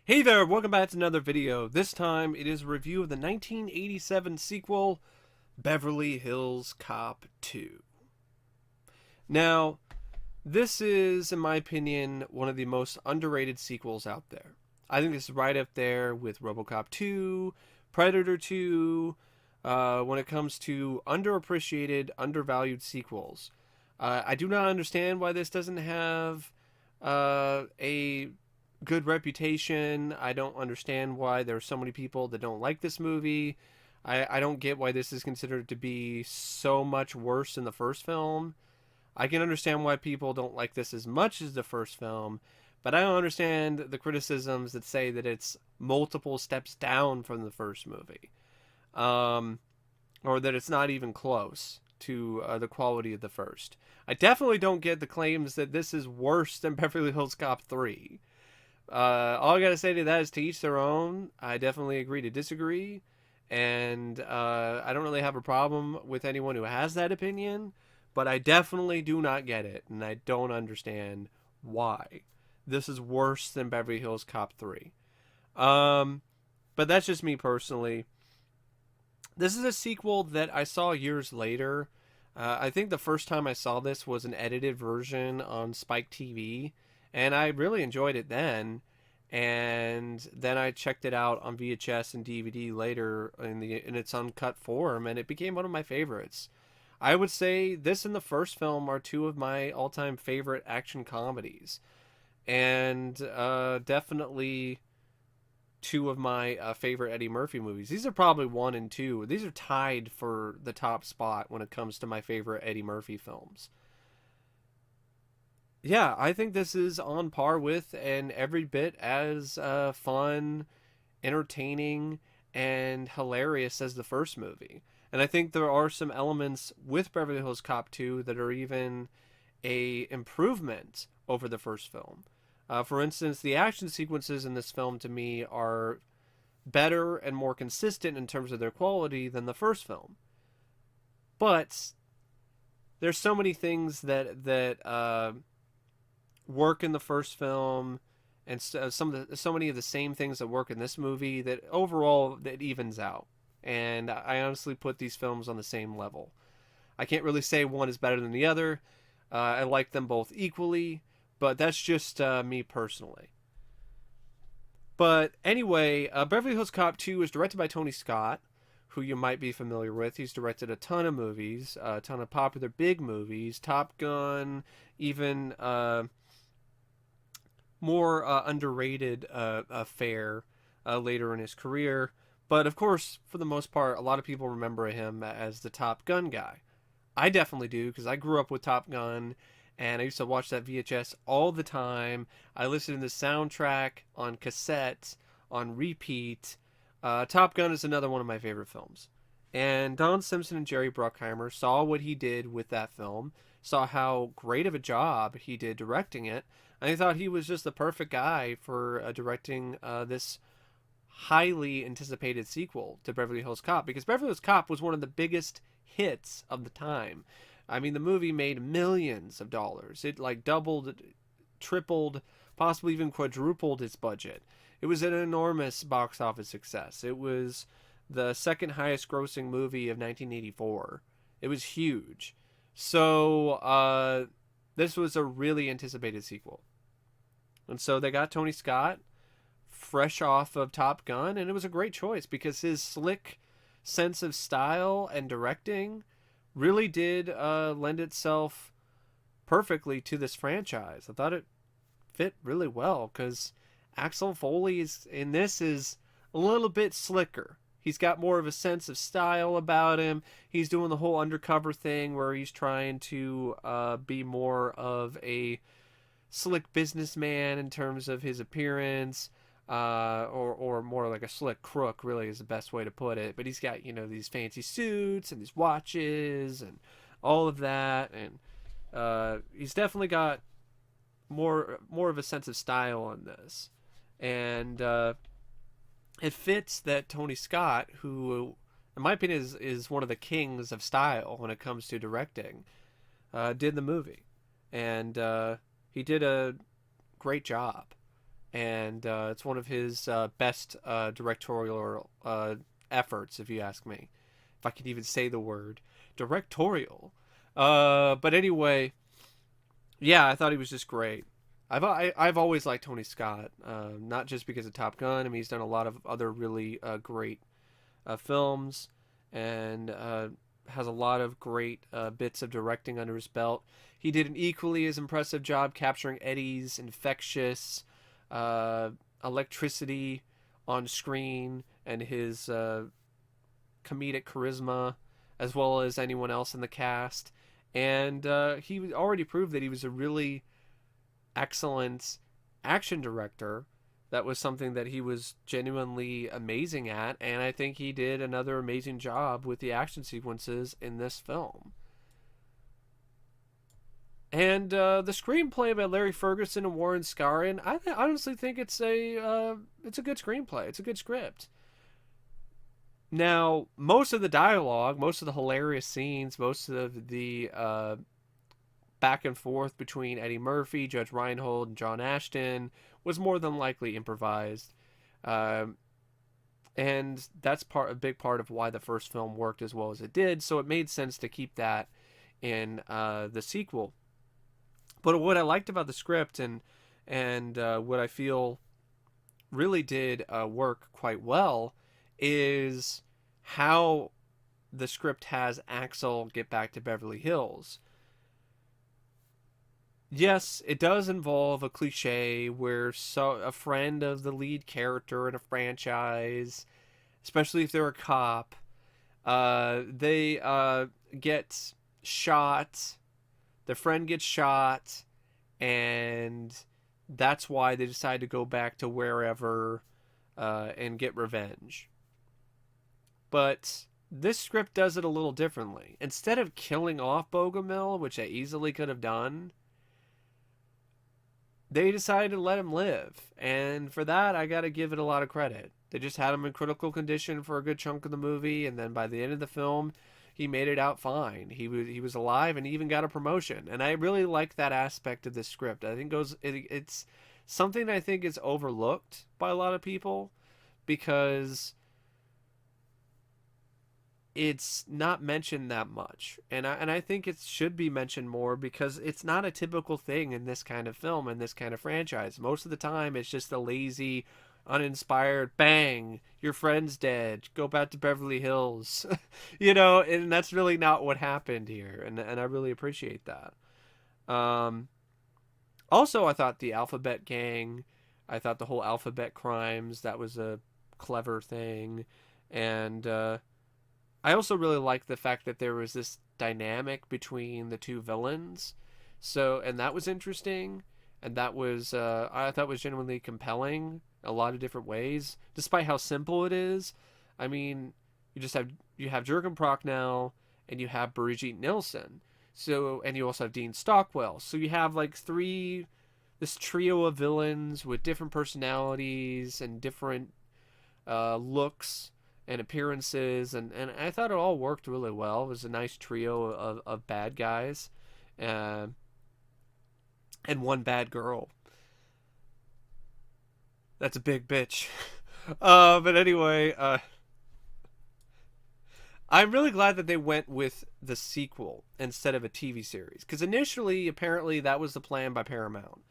Hey there, welcome back to another video. This time it is a review of the 1987 sequel, Beverly Hills Cop II. Now, this is, in my opinion, one of the most underrated sequels out there. I think this is right up there with RoboCop 2, Predator 2, when it comes to underappreciated, undervalued sequels. I do not understand why this doesn't have a good reputation. I don't understand why there are so many people that don't like this movie. I don't get why this is considered to be so much worse than the first film. I can understand why people don't like this as much as the first film, but I don't understand the criticisms that say that it's multiple steps down from the first movie, um, or that it's not even close to the quality of the first. I definitely don't get the claims that this is worse than Beverly Hills Cop 3. All I gotta say to that is to each their own. I definitely agree to disagree, and I don't really have a problem with anyone who has that opinion, but I definitely do not get it, and I don't understand why this is worse than Beverly Hills Cop 3. Um, but that's just me personally. This is a sequel that I saw years later. I think the first time I saw this was an edited version on Spike TV, and I really enjoyed it then. And then I checked it out on VHS and DVD later in its uncut form, and it became one of my favorites. I would say this and the first film are two of my all-time favorite action comedies, and definitely two of my favorite Eddie Murphy movies. These are probably one and two. These are tied for the top spot when it comes to my favorite Eddie Murphy films. Yeah, I think this is on par with and every bit as fun, entertaining, and hilarious as the first movie. And I think there are some elements with Beverly Hills Cop 2 that are even a improvement over the first film. For instance, the action sequences in this film to me are better and more consistent in terms of their quality than the first film. But there's so many things that work in the first film, and so many of the same things that work in this movie that overall that evens out. And I honestly put these films on the same level. I can't really say one is better than the other. I like them both equally, but that's just me personally. But anyway, Beverly Hills Cop 2 is directed by Tony Scott, who you might be familiar with. He's directed a ton of movies, a ton of popular big movies, Top Gun, even more underrated affair later in his career. But of course, for the most part, a lot of people remember him as the Top Gun guy. I definitely do because I grew up with Top Gun and I used to watch that VHS all the time. I listened to the soundtrack on cassette, on repeat. Top Gun is another one of my favorite films. And Don Simpson and Jerry Bruckheimer saw what he did with that film, saw how great of a job he did directing it, and I thought he was just the perfect guy for directing this highly anticipated sequel to Beverly Hills Cop, because Beverly Hills Cop was one of the biggest hits of the time. I mean, the movie made millions of dollars. It like doubled, tripled, possibly even quadrupled its budget. It was an enormous box office success. It was the second highest grossing movie of 1984. It was huge. So, this was a really anticipated sequel. And so they got Tony Scott fresh off of Top Gun, and it was a great choice because his slick sense of style and directing really did lend itself perfectly to this franchise. I thought it fit really well because Axel Foley in this is a little bit slicker. He's got more of a sense of style about him. He's doing the whole undercover thing where he's trying to be more of a slick businessman in terms of his appearance, or more like a slick crook, really is the best way to put it. But he's got these fancy suits and these watches and all of that, and he's definitely got more of a sense of style on this, and it fits that Tony Scott, who in my opinion is one of the kings of style when it comes to directing, did the movie, and he did a great job. and it's one of his best directorial efforts, if you ask me. If I can even say the word directorial. But anyway, yeah, I thought he was just great. I've always liked Tony Scott, not just because of Top Gun. I mean, he's done a lot of other really great films, and has a lot of great bits of directing under his belt. He did an equally as impressive job capturing Eddie's infectious uh, electricity on screen and his comedic charisma, as well as anyone else in the cast. And he already proved that he was a really excellent action director. That was something that he was genuinely amazing at, and I think he did another amazing job with the action sequences in this film. And the screenplay by Larry Ferguson and Warren Scarron, honestly think it's a good screenplay. It's a good script. Now, most of the dialogue, most of the hilarious scenes, most of the back and forth between Eddie Murphy, Judge Reinhold, and John Ashton was more than likely improvised. Um, and that's a big part of why the first film worked as well as it did. So it made sense to keep that in the sequel. But what I liked about the script and what I feel really did work quite well is how the script has Axel get back to Beverly Hills. Yes, it does involve a cliche where a friend of the lead character in a franchise, especially if they're a cop, they get shot. Their friend gets shot, and that's why they decide to go back to wherever and get revenge. But this script does it a little differently. Instead of killing off Bogomil, which they easily could have done, they decided to let him live. And for that, I got to give it a lot of credit. They just had him in critical condition for a good chunk of the movie, and then by the end of the film, he made it out fine. He was alive and he even got a promotion. And I really like that aspect of this script. I think it's something I think is overlooked by a lot of people because it's not mentioned that much, and I think it should be mentioned more because it's not a typical thing in this kind of film and this kind of franchise. Most of the time, it's just a lazy, uninspired bang. Your friend's dead. Go back to Beverly Hills, and that's really not what happened here, and I really appreciate that. Um, Also, I thought the Alphabet Gang, I thought the whole Alphabet Crimes that was a clever thing, and I also really liked the fact that there was this dynamic between the two villains. So, and that was interesting, and that was I thought was genuinely compelling in a lot of different ways, despite how simple it is. I mean, you have Jürgen Prochnow and you have Brigitte Nielsen. So, and you also have Dean Stockwell. So you have like this trio of villains with different personalities and different looks and appearances, and I thought it all worked really well. It was a nice trio of bad guys, uh, and one bad girl. That's a big bitch. But anyway, I'm really glad that they went with the sequel instead of a TV series, because initially, apparently, that was the plan by Paramount,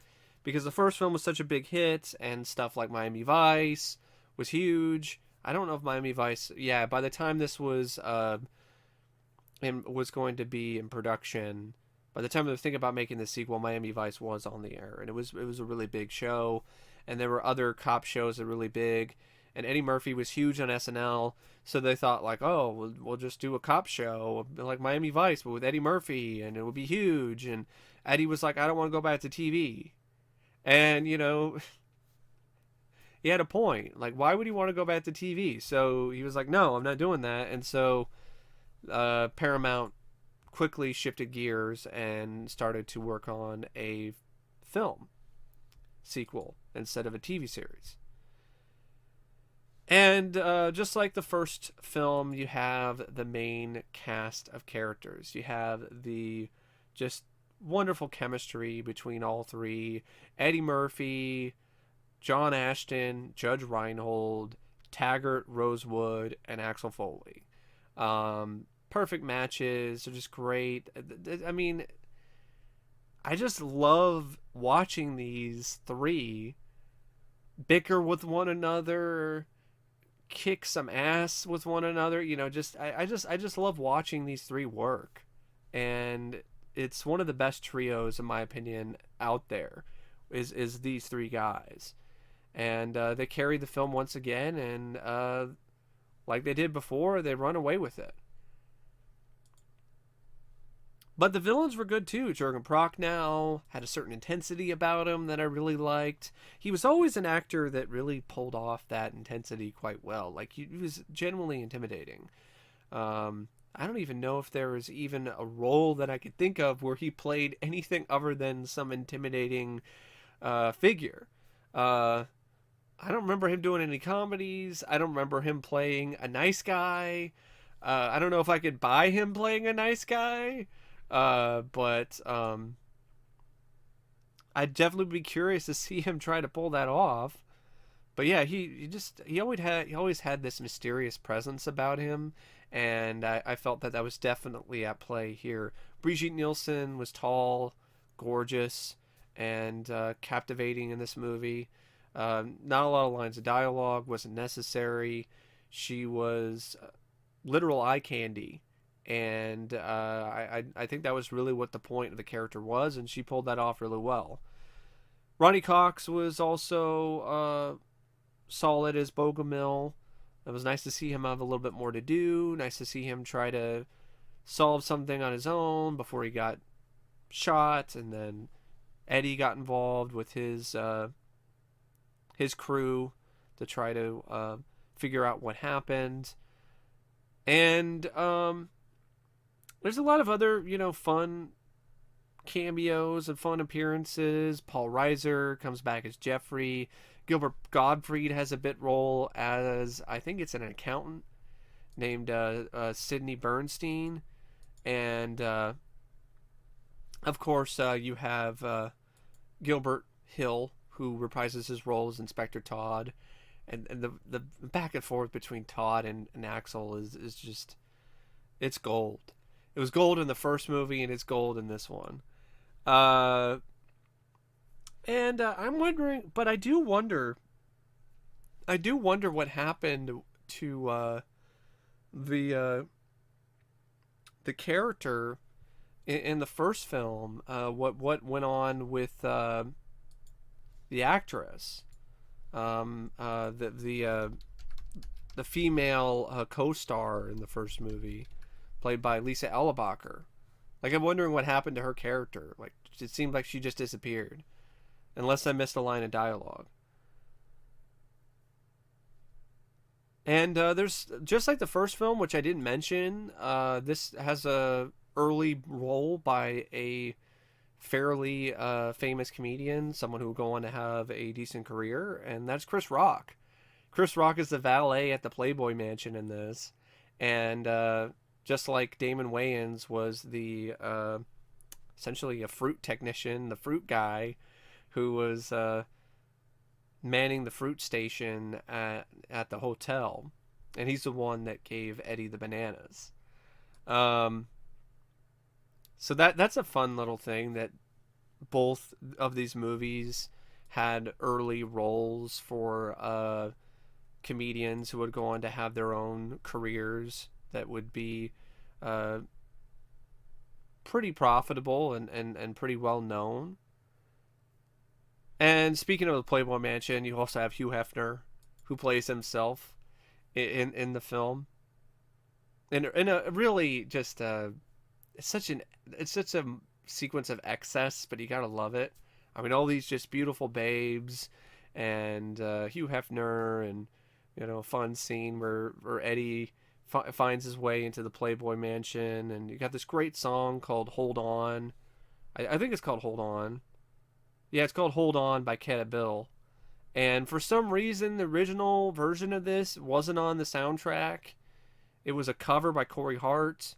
because the first film was such a big hit, and stuff like Miami Vice was huge. I don't know if Miami Vice. Yeah, by the time this was going to be in production, by the time they were thinking about making the sequel, Miami Vice was on the air, and it was a really big show, and there were other cop shows that were really big, and Eddie Murphy was huge on SNL, so they thought like, oh, we'll just do a cop show like Miami Vice, but with Eddie Murphy, and it would be huge. And Eddie was like, I don't want to go back to TV, and he had a point. Like, why would he want to go back to TV? So he was like, no, I'm not doing that. And so Paramount quickly shifted gears and started to work on a film sequel instead of a TV series. And just like the first film, you have the main cast of characters. You have the just wonderful chemistry between all three. Eddie Murphy, John Ashton, Judge Reinhold, Taggart, Rosewood, and Axel Foley. Perfect matches. They're just great. I mean, I just love watching these three bicker with one another, kick some ass with one another. You know, I just love watching these three work, and it's one of the best trios in my opinion out there. Is these three guys, and they carry the film once again, and like they did before, they run away with it. But the villains were good too. Jürgen Prochnow had a certain intensity about him that I really liked. He was always an actor that really pulled off that intensity quite well. Like he was genuinely intimidating. I don't even know if there was even a role that I could think of where he played anything other than some intimidating figure. Uh, I don't remember him doing any comedies. I don't remember him playing a nice guy. I don't know if I could buy him playing a nice guy. But I'd definitely be curious to see him try to pull that off. But yeah, he always had this mysterious presence about him, and I felt that that was definitely at play here. Brigitte Nielsen was tall, gorgeous, and captivating in this movie. Not a lot of lines of dialogue, wasn't necessary. She was literal eye candy, and I think that was really what the point of the character was, and she pulled that off really well. Ronny Cox was also solid as Bogomil. It was nice to see him have a little bit more to do. Nice to see him try to solve something on his own before he got shot, and then Eddie got involved with his crew to try to figure out what happened. And there's a lot of other, fun cameos and fun appearances. Paul Reiser comes back as Jeffrey. Gilbert Gottfried has a bit role as, I think it's an accountant named Sidney Bernstein. And, of course, you have Gilbert Hill, who reprises his role as Inspector Todd. And the back and forth between Todd and Axel is just, it's gold. It was gold in the first movie, and it's gold in this one. Uh, and I'm wondering, but I do wonder what happened to the the character in the first film. What went on with the actress, the female co-star in the first movie, played by Lisa Ellebacher. Like, I'm wondering what happened to her character. Like, it seemed like she just disappeared, unless I missed a line of dialogue. And there's, just like the first film, which I didn't mention, this has a early role by a fairly famous comedian, someone who will go on to have a decent career, and that's Chris Rock. Chris Rock is the valet at the Playboy Mansion in this, and just like Damon Wayans was the essentially a fruit technician, the fruit guy, who was manning the fruit station at the hotel, and he's the one that gave Eddie the bananas. Um, so that's a fun little thing, that both of these movies had early roles for comedians who would go on to have their own careers that would be uh, pretty profitable and pretty well known. And speaking of the Playboy Mansion, you also have Hugh Hefner, who plays himself in the film, in a really just it's such a sequence of excess, but you gotta love it. I mean, all these just beautiful babes, and Hugh Hefner, and a fun scene where Eddie finds his way into the Playboy Mansion, and you got this great song called "Hold On." I think it's called "Hold On." Yeah, it's called "Hold On" by Cat Bill. And for some reason, the original version of this wasn't on the soundtrack. It was a cover by Corey Hart,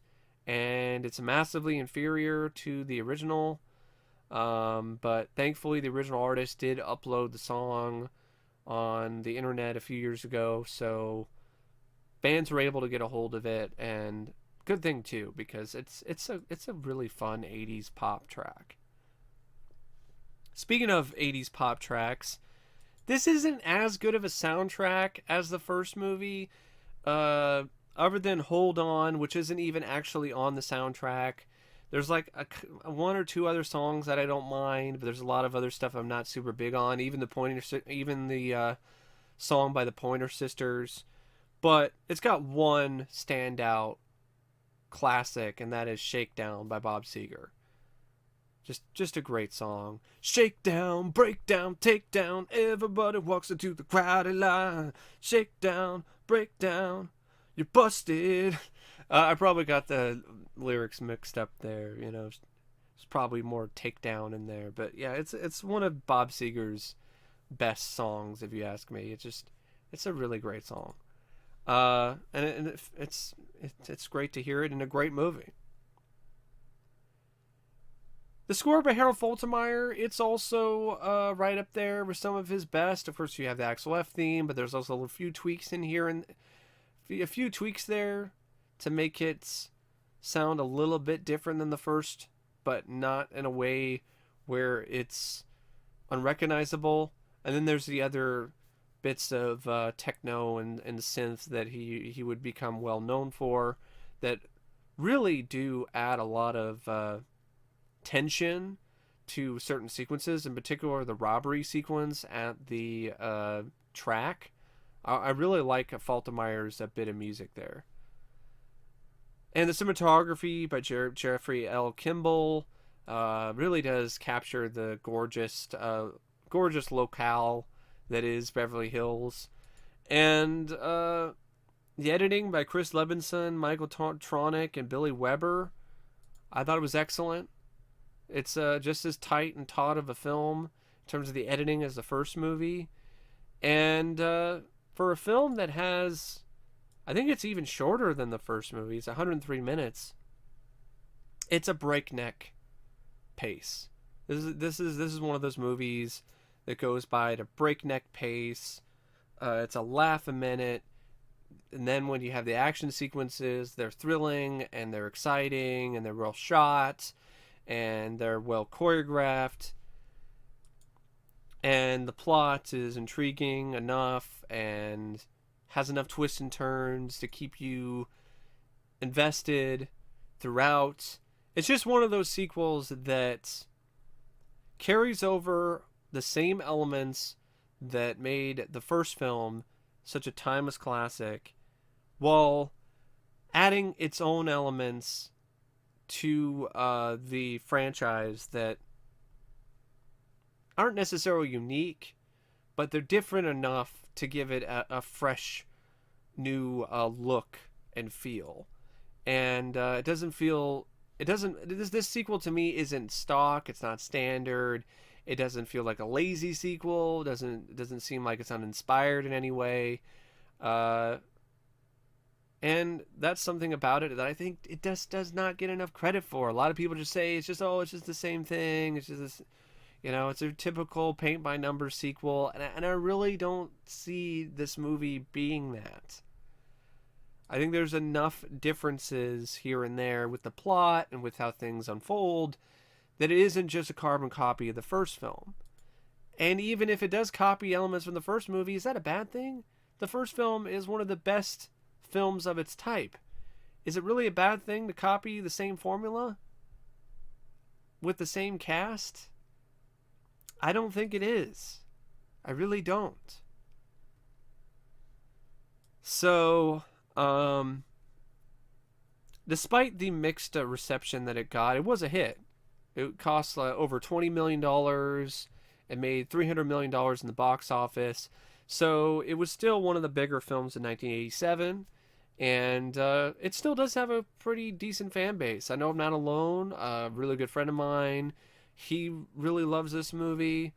and it's massively inferior to the original. But thankfully, the original artist did upload the song on the internet a few years ago, so fans were able to get a hold of it, and good thing too, because it's a really fun 80s pop track. Speaking of 80s pop tracks, this isn't as good of a soundtrack as the first movie, uh, other than Hold On, which isn't even actually on the soundtrack. There's like one or two other songs that I don't mind, but there's a lot of other stuff I'm not super big on. Even the song by the Pointer Sisters, but it's got one standout classic, and that is "Shakedown" by Bob Seger. Just a great song. Shake down, break down, take down. Everybody walks into the crowded line. Shake down, break down. You're busted. I probably got the lyrics mixed up there. There's probably more takedown in there, but yeah, it's one of Bob Seger's best songs, if you ask me. It's a really great song. It's great to hear it in a great movie. The score by Harold Faltermeyer, it's also right up there with some of his best. Of course, you have the Axel F theme, but there's also a few tweaks in here and a few tweaks there to make it sound a little bit different than the first, but not in a way where it's unrecognizable. And then there's the other bits of techno and synth that he would become well known for that really do add a lot of tension to certain sequences, in particular the robbery sequence at the track. I really like Faltermeyer's bit of music there. And the cinematography by Jeffrey L. Kimball really does capture the gorgeous locale that is Beverly Hills. And the editing by Chris Levinson, Michael Tronick, and Billy Weber, I thought it was excellent. It's just as tight and taut of a film in terms of the editing as the first movie. And for a film that has, I think it's even shorter than the first movie, it's 103 minutes. It's a breakneck pace. This is one of those movies that goes by at a breakneck pace. It's a laugh a minute. And then when you have the action sequences, they're thrilling and they're exciting and they're well shot and they're well choreographed, and the plot is intriguing enough and has enough twists and turns to keep you invested throughout. It's just one of those sequels that carries over the same elements that made the first film such a timeless classic, while adding its own elements to the franchise that aren't necessarily unique, but they're different enough to give it a fresh new look and feel. And it doesn't feel, it doesn't, this sequel to me isn't stock, it's not standard, it doesn't feel like a lazy sequel, it doesn't seem like it's uninspired in any way. And that's something about it that I think it just does not get enough credit for. A lot of people just say it's just the same thing. It's just this, it's a typical paint by numbers sequel, and I really don't see this movie being that. I think there's enough differences here and there with the plot and with how things unfold that it isn't just a carbon copy of the first film. And even if it does copy elements from the first movie, is that a bad thing? The first film is one of the best films of its type. Is it really a bad thing to copy the same formula with the same cast? I don't think it is. I really don't. So, despite the mixed reception that it got, it was a hit. It cost over $20 million. It made $300 million in the box office. So it was still one of the bigger films in 1987. And it still does have a pretty decent fan base. I know I'm not alone. A really good friend of mine, he really loves this movie.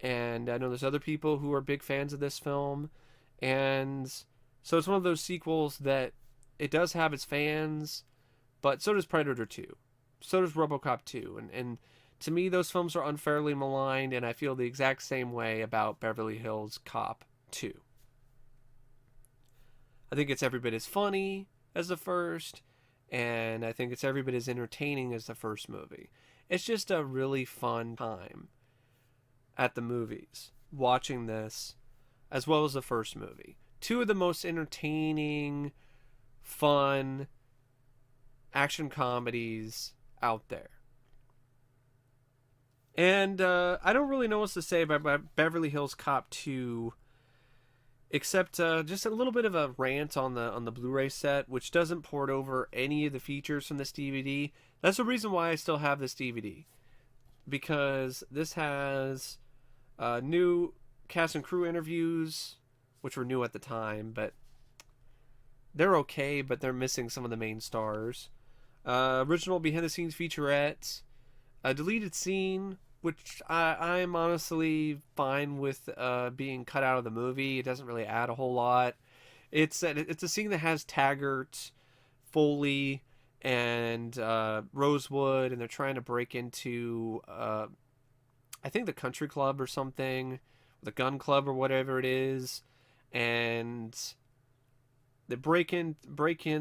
And I know there's other people who are big fans of this film. And so it's one of those sequels that it does have its fans, but so does Predator 2. So does RoboCop 2. And to me, those films are unfairly maligned, and I feel the exact same way about Beverly Hills Cop II. I think it's every bit as funny as the first, and I think it's every bit as entertaining as the first movie. It's just a really fun time at the movies watching this, as well as the first movie. Two of the most entertaining, fun action comedies out there. And I don't really know what to say about Beverly Hills Cop 2, except just a little bit of a rant on the Blu-ray set, which doesn't port over any of the features from this DVD. That's the reason why I still have this DVD, because this has new cast and crew interviews, which were new at the time, but they're okay, but they're missing some of the main stars. Original behind-the-scenes featurettes, a deleted scene, which I'm honestly fine with being cut out of the movie. It doesn't really add a whole lot. It's a scene that has Taggart, Foley, and Rosewood, and they're trying to break into I think the country club or something, the gun club or whatever it is, and they break in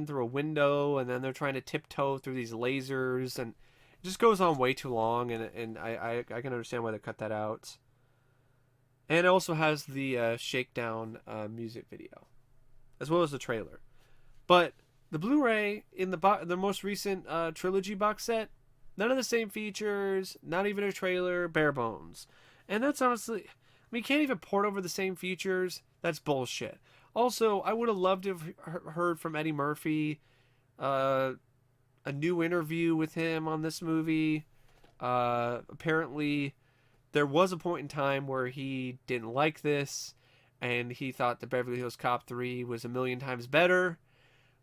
through a window, and then they're trying to tiptoe through these lasers, and it just goes on way too long, and I can understand why they cut that out. And it also has the Shakedown music video, as well as the trailer. But the Blu-ray in the most recent trilogy box set, none of the same features, not even a trailer, bare bones. And that's honestly, I mean, you can't even port over the same features. That's bullshit. Also, I would have loved to have heard from Eddie Murphy, a new interview with him on this movie. Apparently, there was a point in time where he didn't like this, and he thought the Beverly Hills Cop 3 was a million times better.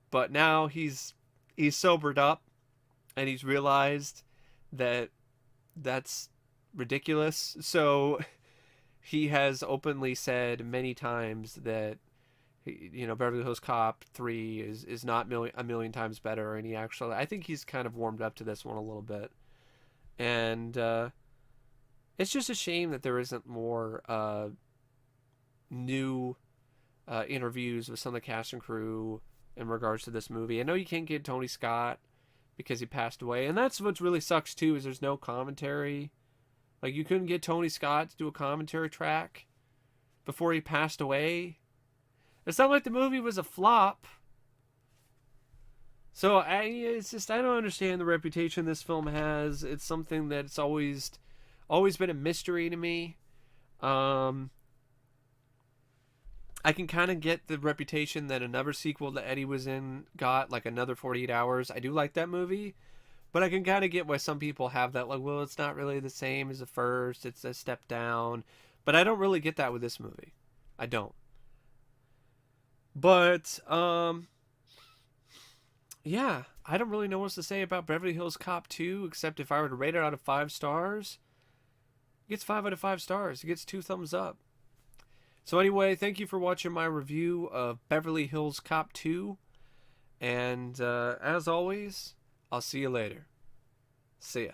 But now he's sobered up, and he's realized that that's ridiculous. So he has openly said many times that, you know, Beverly Hills Cop 3 is not a million times better, and I think he's kind of warmed up to this one a little bit. And it's just a shame that there isn't more new interviews with some of the cast and crew in regards to this movie. I know you can't get Tony Scott because he passed away, and that's what really sucks too, is there's no commentary. Like, you couldn't get Tony Scott to do a commentary track before he passed away. It's not like the movie was a flop. So it's just, I don't understand the reputation this film has. It's something that's always been a mystery to me. I can kind of get the reputation that another sequel that Eddie was in got, like Another 48 Hours. I do like that movie, but I can kind of get why some people have that, like, well, it's not really the same as the first. It's a step down. But I don't really get that with this movie. I don't. But, yeah, I don't really know what else to say about Beverly Hills Cop 2, except if I were to rate it out of 5 stars, it gets 5 out of 5 stars. It gets 2 thumbs up. So anyway, thank you for watching my review of Beverly Hills Cop 2. And as always, I'll see you later. See ya.